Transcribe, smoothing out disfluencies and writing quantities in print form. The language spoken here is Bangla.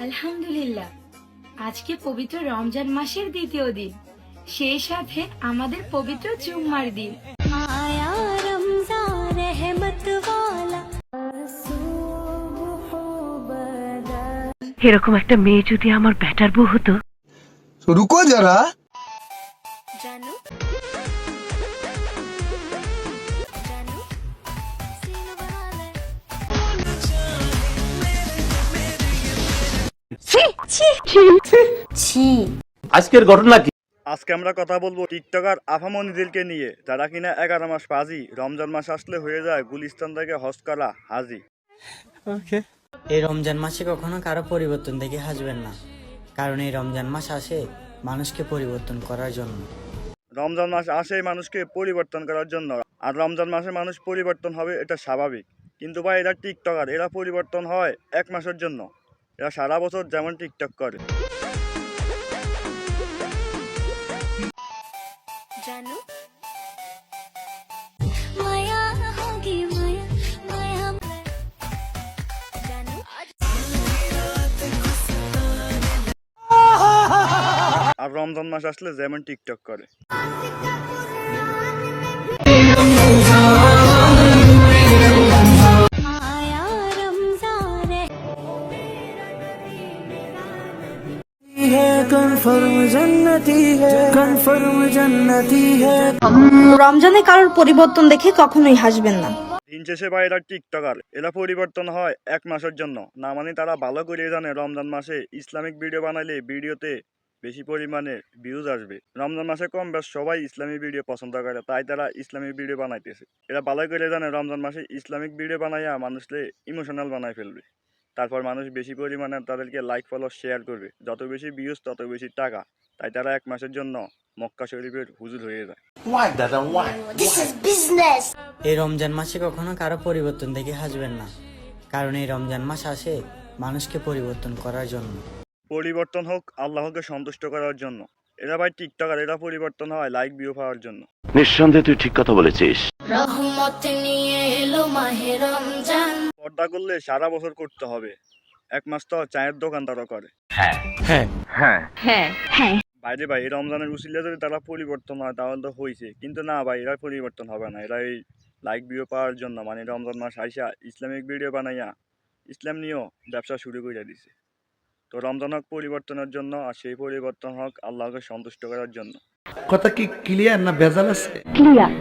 আলহামদুলিল্লাহ, আজকে পবিত্র রমজান মাসের দ্বিতীয় দিন, সেই সাথে আমাদের পবিত্র জুম্মার দিন। आया रमजान रहमत वाला এরকম একটা মেয়ে যদি আমার ব্যাটার বউ হতো। रुको जरा। जानू जानू सीन बना ले আজকের ঘটনা কি? আজকে আমরা কথা বলবো টিকটকার আফামনিদেরকে নিয়ে, যারা কিনা 11 মাস পাজি, রমজান মাস আসলে হয়ে যায় গুলিস্তান থেকে হজ করা হাজি। এই রমজান মাসে কখনো কারো পরিবর্তন দেখে হাসবেন না, কারণ এই রমজান মাস আসে মানুষকে পরিবর্তন করার জন্য। রমজান মাস আসে মানুষকে পরিবর্তন করার জন্য, আর রমজান মাসে মানুষ পরিবর্তন হবে এটা স্বাভাবিক। কিন্তু ভাই এরা টিকটকার, এরা পরিবর্তন হয় 1 মাসের জন্য, এরা সারা বছর যেমন টিকটক করে। जानू माया होगी माया माया जानू আর রমজান মাস আসলে যেমন টিকটক করে। आया रमजान রমজানে কারোর পরিবর্তন দেখে কখনোই হাসবেন না। দিন শেষে ভাই এরা টিকটকার, এরা পরিবর্তন হয় 1 মাসের জন্য। না মানে তারা ভালো করে জানে রমজান মাসে ইসলামিক ভিডিও বানাইলে ভিডিওতে বেশি পরিমাণে ভিউজ আসবে। রমজান মাসে কম বেশ সবাই ইসলামিক ভিডিও পছন্দ করে, তাই তারা ইসলামিক ভিডিও বানাইতেছে। এরা ভালো করে জানে রমজান মাসে ইসলামিক ভিডিও বানাইয়া মানুষকে ইমোশনাল বানাই ফেলবে। তারপর মানুষ বেশি পরিমাণে তাদেরকে লাইক ফলো শেয়ার করবে, যত বেশি ভিউজ তত বেশি টাকা। তাই তারা 1 মাসের জন্য মক্কা শরীফের হুজুর হয়ে যায়। এই রমজান মাসে কখনো কারো পরিবর্তন দেখে হাসবেন না, কারণ এই রমজান মাস আসে মানুষকে পরিবর্তন করার জন্য। পরিবর্তন হোক আল্লাহকে সন্তুষ্ট করার জন্য। এরা ভাই টিকটকার, এরা পরিবর্তন হয় লাইক ভিউ পাওয়ার জন্য। নিঃসন্দেহে তুই ঠিক কথা বলেছিস। রহমত নিয়ে এলো মাহে রমজান পর্দা করলে সারা বছর করতে হবে, 1 মাস তো চায়ের দোকানদারও করে। বাইরে ভাই এই রমজানের উসিলা যদি তারা পরিবর্তন হয় তাহলে তো হয়েছে, কিন্তু না ভাই এরা পরিবর্তন হবে না। এরা এই লাইক ভিউ পাওয়ার জন্য, মানে রমজান মাস আইসা ইসলামিক ভিডিও বানাইয়া ইসলাম নিয়েও ব্যবসা শুরু করে দিছে। তো রমজান হোক পরিবর্তনের জন্য, আর সেই পরিবর্তন হোক আল্লাহকে সন্তুষ্ট করার জন্য। কথা কি ক্লিয়ার না ভেজাল আছে? ক্লিয়ার।